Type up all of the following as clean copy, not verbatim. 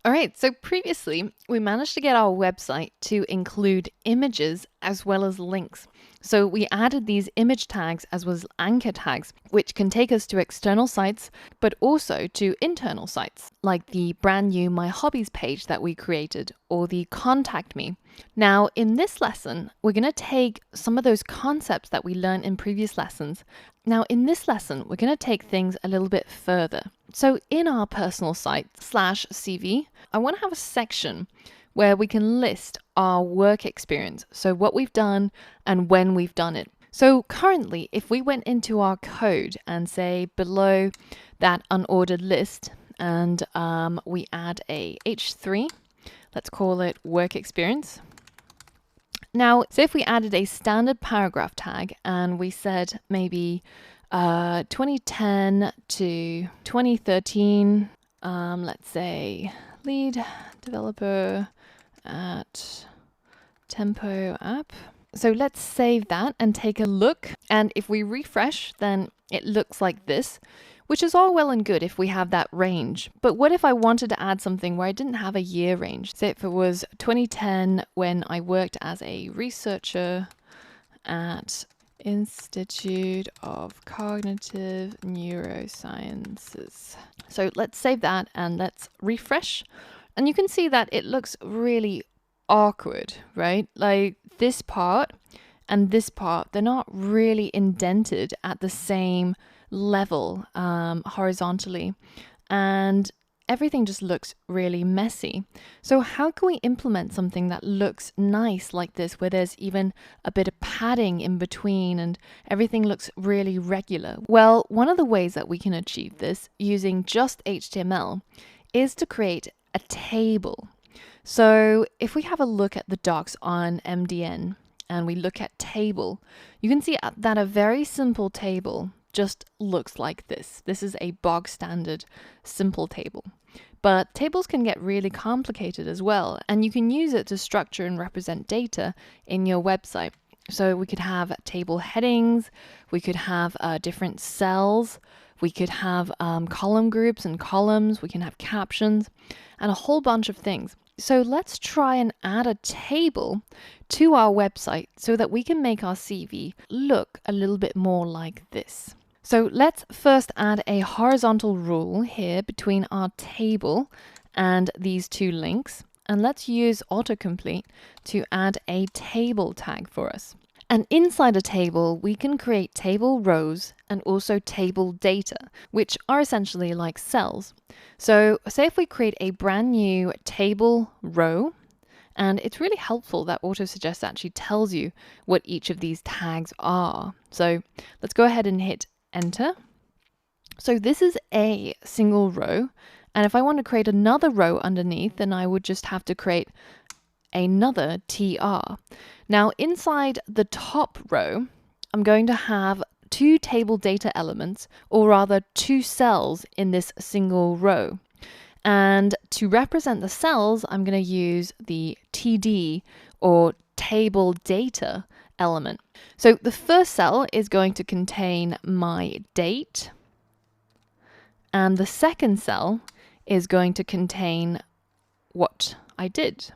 All right, so previously we managed to get our website to include images as well as links. So we added these image tags as well as anchor tags, which can take us to external sites, but also to internal sites, like the brand new My Hobbies page that we created or the Contact Me. Now, in this lesson, we're going to take some of those concepts that we learned in previous lessons. Now, in this lesson, we're going to take things a little bit further. So in our personal site /CV, I want to have a section where we can list our work experience. So what we've done and when we've done it. So currently, if we went into our code and say below that unordered list and we add a H3, let's call it work experience. Now, say if we added a standard paragraph tag and we said maybe 2010 to 2013, let's say lead developer at Tempo app. So let's save that and take a look. And if we refresh, then it looks like this, which is all well and good if we have that range. But what if I wanted to add something where I didn't have a year range? Say if it was 2010 when I worked as a researcher at Institute of Cognitive Neurosciences. So let's save that and let's refresh. And you can see that it looks really awkward, right? Like this part and this part, they're not really indented at the same level horizontally, and everything just looks really messy. So how can we implement something that looks nice like this, where there's even a bit of padding in between and everything looks really regular? Well, one of the ways that we can achieve this using just HTML is to create a table. So if we have a look at the docs on MDN and we look at table, you can see that a very simple table just looks like this. This is a bog standard simple table. But tables can get really complicated as well, and you can use it to structure and represent data in your website. So we could have table headings, we could have different cells, we could have column groups and columns, we can have captions, and a whole bunch of things. So let's try and add a table to our website so that we can make our CV look a little bit more like this. So let's first add a horizontal rule here between our table and these two links. And let's use autocomplete to add a table tag for us. And inside a table, we can create table rows and also table data, which are essentially like cells. So say if we create a brand new table row, and it's really helpful that autosuggest actually tells you what each of these tags are. So let's go ahead and hit enter. So this is a single row. And if I want to create another row underneath, then I would just have to create another TR. Now inside the top row, I'm going to have two table data elements, or rather two cells in this single row. And to represent the cells, I'm going to use the TD or table data element. So the first cell is going to contain my date, and the second cell is going to contain what I did.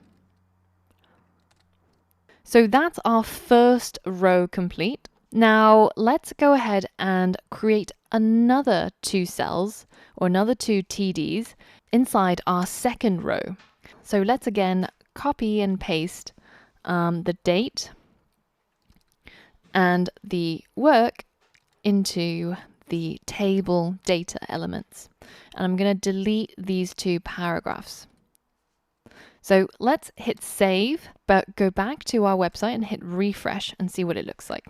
So that's our first row complete. Now let's go ahead and create another two cells or another two TDs inside our second row. So let's again copy and paste the date and the work into the table data elements. And I'm going to delete these two paragraphs. So let's hit save, but go back to our website and hit refresh and see what it looks like.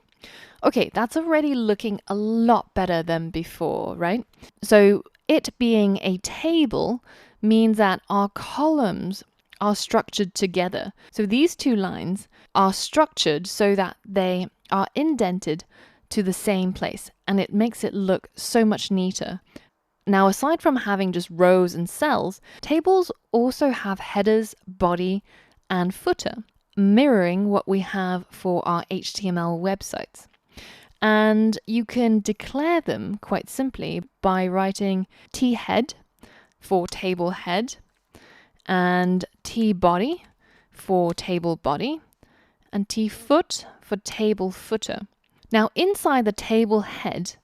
Okay, that's already looking a lot better than before, right? So it being a table means that our columns are structured together. So these two lines are structured so that they are indented to the same place, and it makes it look so much neater. Now, aside from having just rows and cells, tables also have headers, body, and footer, mirroring what we have for our HTML websites. And you can declare them quite simply by writing thead for table head, and tBody for table body, and tFoot for table footer. Now inside the table head,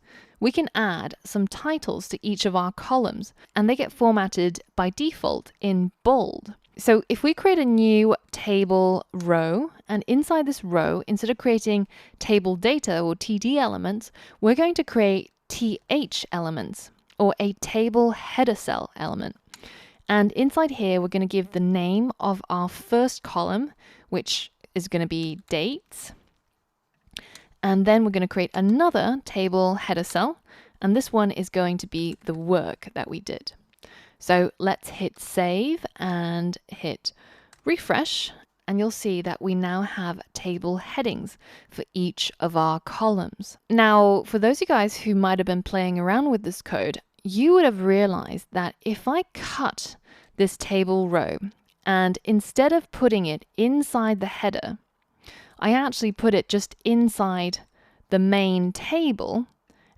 we can add some titles to each of our columns, and they get formatted by default in bold. So if we create a new table row, and inside this row, instead of creating table data or TD elements, we're going to create TH elements, or a table header cell element. And inside here, we're going to give the name of our first column, which is going to be dates. And then we're going to create another table header cell, and this one is going to be the work that we did. So let's hit save and hit refresh, and you'll see that we now have table headings for each of our columns. Now, for those of you guys who might have been playing around with this code, you would have realized that if I cut this table row, and instead of putting it inside the header, I actually put it just inside the main table,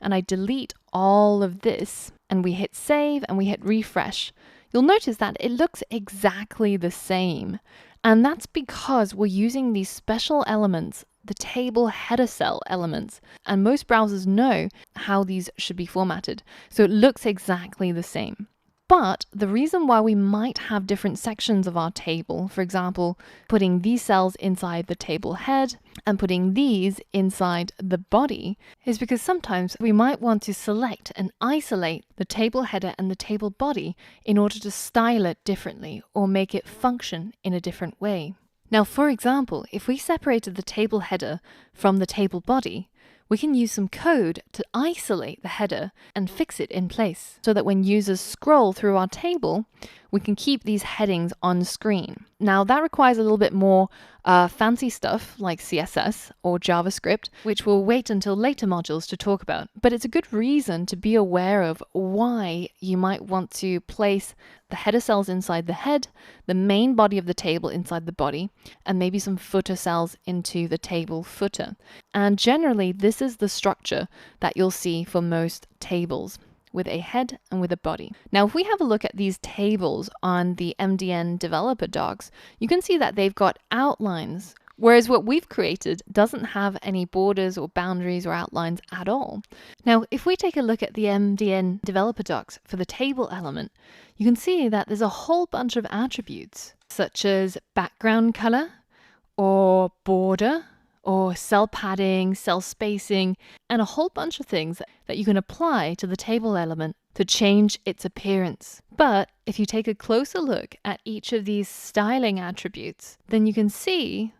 and I delete all of this, and we hit save and we hit refresh, you'll notice that it looks exactly the same. And that's because we're using these special elements, the table header cell elements, and most browsers know how these should be formatted. So it looks exactly the same. But the reason why we might have different sections of our table, for example, putting these cells inside the table head and putting these inside the body, is because sometimes we might want to select and isolate the table header and the table body in order to style it differently or make it function in a different way. Now, for example, if we separated the table header from the table body, we can use some code to isolate the header and fix it in place so that when users scroll through our table, we can keep these headings on screen. Now that requires a little bit more fancy stuff like CSS or JavaScript, which we'll wait until later modules to talk about. But it's a good reason to be aware of why you might want to place the header cells inside the head, the main body of the table inside the body, and maybe some footer cells into the table footer. And generally, this is the structure that you'll see for most tables, with a head and with a body. Now, if we have a look at these tables on the MDN developer docs, you can see that they've got outlines, whereas what we've created doesn't have any borders or boundaries or outlines at all. Now, if we take a look at the MDN developer docs for the table element, you can see that there's a whole bunch of attributes, such as background color, or border, or cell padding, cell spacing, and a whole bunch of things that you can apply to the table element to change its appearance. But if you take a closer look at each of these styling attributes, then you can see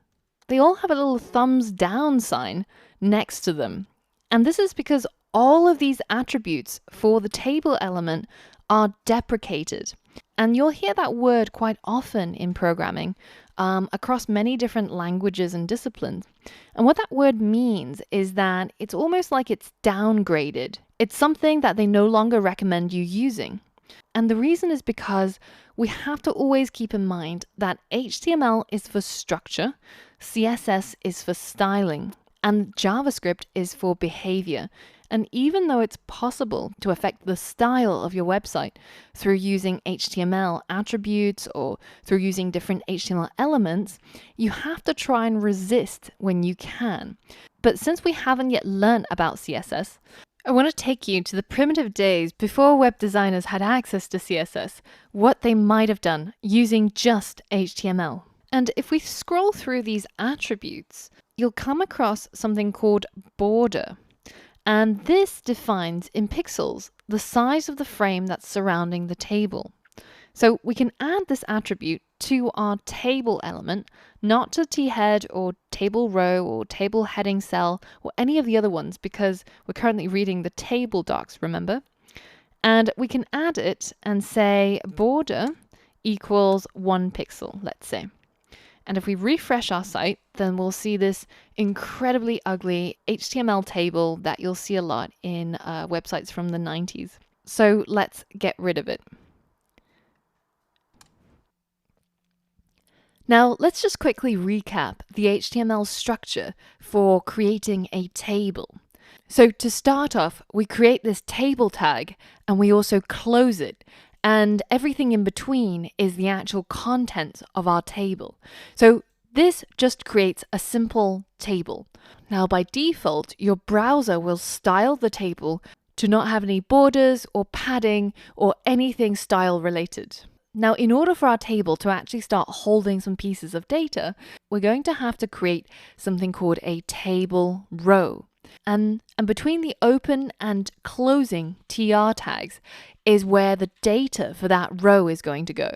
they all have a little thumbs down sign next to them. And this is because all of these attributes for the table element are deprecated. And you'll hear that word quite often in programming across many different languages and disciplines. And what that word means is that it's almost like it's downgraded. It's something that they no longer recommend you using. And the reason is because we have to always keep in mind that HTML is for structure, CSS is for styling, and JavaScript is for behavior. And even though it's possible to affect the style of your website through using HTML attributes or through using different HTML elements, you have to try and resist when you can. But since we haven't yet learned about CSS, I want to take you to the primitive days before web designers had access to CSS, what they might have done using just HTML. And if we scroll through these attributes, you'll come across something called border. And this defines in pixels the size of the frame that's surrounding the table. So we can add this attribute to our table element, not to thead or table row or table heading cell or any of the other ones, because we're currently reading the table docs, remember? And we can add it and say border equals 1 pixel, let's say. And if we refresh our site, then we'll see this incredibly ugly HTML table that you'll see a lot in websites from the 90s. So let's get rid of it. Now, let's just quickly recap the HTML structure for creating a table. So to start off, we create this table tag and we also close it. and everything in between is the actual content of our table. So this just creates a simple table. Now, by default, your browser will style the table to not have any borders or padding or anything style related. Now, in order for our table to actually start holding some pieces of data, we're going to have to create something called a table row. And between the open and closing TR tags is where the data for that row is going to go.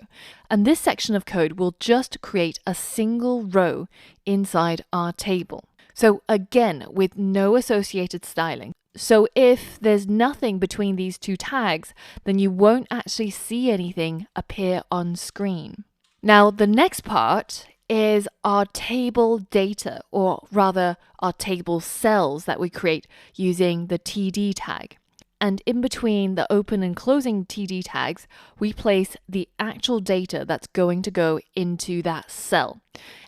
And this section of code will just create a single row inside our table. So again, with no associated styling. So if there's nothing between these two tags, then you won't actually see anything appear on screen. Now, the next part is our table data, or rather our table cells that we create using the TD tag. And in between the open and closing TD tags, we place the actual data that's going to go into that cell.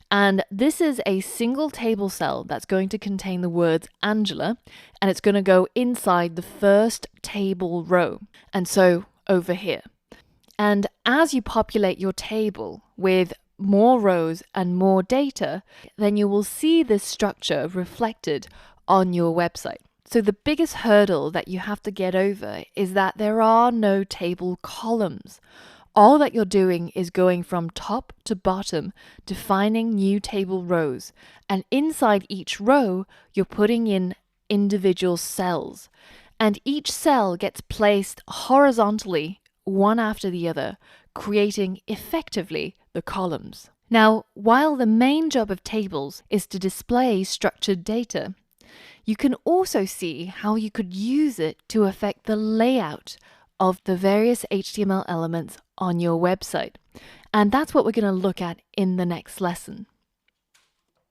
And this is a single table cell that's going to contain the words Angela, and it's going to go inside the first table row. And so over here. And as you populate your table with more rows and more data, then you will see this structure reflected on your website. So the biggest hurdle that you have to get over is that there are no table columns. All that you're doing is going from top to bottom, defining new table rows. And inside each row, you're putting in individual cells. And each cell gets placed horizontally, one after the other, creating effectively the columns. Now, while the main job of tables is to display structured data, you can also see how you could use it to affect the layout of the various HTML elements on your website. And that's what we're going to look at in the next lesson.